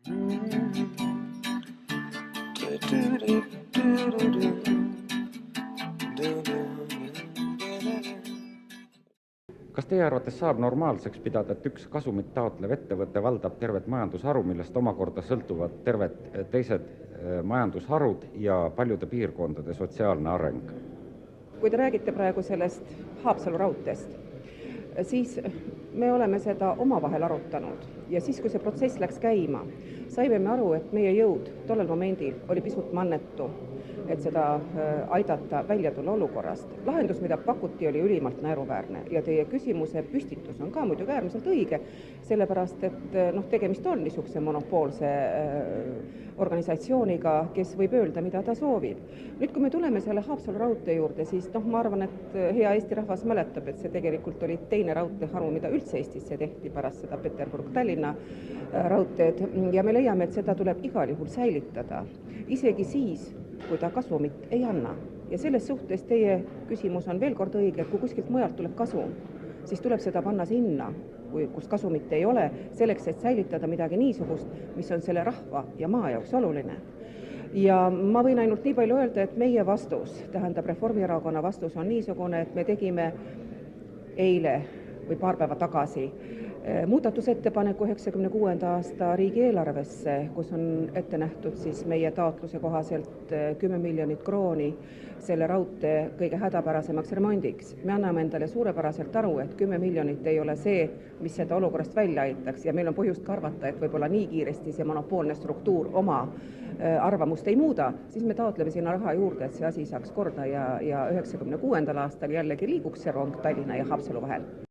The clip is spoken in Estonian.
Kas teie arvates saab normaalseks pidada, et üks kasumit taotlev ettevõte valdab tervet majandusharu, millest omakorda sõltuvad terved teised majandusharud ja paljude piirkondade sotsiaalne areng? Kui te räägite praegu sellest Haapsalu raudteest, siis me oleme seda omavahel arutanud ja siis, kui see protsess läks käima, saime me aru, et meie jõud tollel momendil oli pisut mannetu, et seda aidata välja tulla olukorrast. Lahendus, mida pakuti, oli ülimalt naeruväärne ja teie küsimuse püstitus on ka muidugi äärmiselt õige, sellepärast, et tegemist on niisuguse monopoolse organisatsiooniga, kes võib öelda, mida ta soovib. Nüüd, kui me tuleme selle Haapsalu raudtee juurde, siis ma arvan, et hea Eesti rahvas mäletab, et see tegelikult oli teine raudteeharu, mida üldse Eestisse tehti pärast seda Peterburg-Tallinna raudteed ja me leiame, et seda tuleb igal juhul säilitada, isegi siis, kui ta kasumit ei anna. Ja selles suhtes teie küsimus on veel kord õige, et kui kuskilt mujalt tuleb kasum, siis tuleb seda panna sinna, kus kasumit ei ole, selleks, et säilitada midagi niisugust, mis on selle rahva ja maa jaoks oluline. Ja ma võin ainult nii palju öelda, et meie vastus, tähendab Reformierakonna vastus on niisugune, et me tegime eile või paar päeva tagasi muudatusettepaneku 96. aasta riigieelarvesse, kus on ette nähtud siis meie taotluse kohaselt 10 miljonit krooni selle raudtee kõige hädapärasemaks remondiks. Me anname endale suurepäraselt aru, et 10 miljonit ei ole see, mis seda olukorrast välja aitaks ja meil on põhjust ka arvata, et võib-olla nii kiiresti see monopoolne struktuur oma arvamust ei muuda, siis me taotleme sinna raha juurde, et see asi saaks korda ja 96. aastal jällegi liiguks see rong Tallinna ja Haapsalu vahel.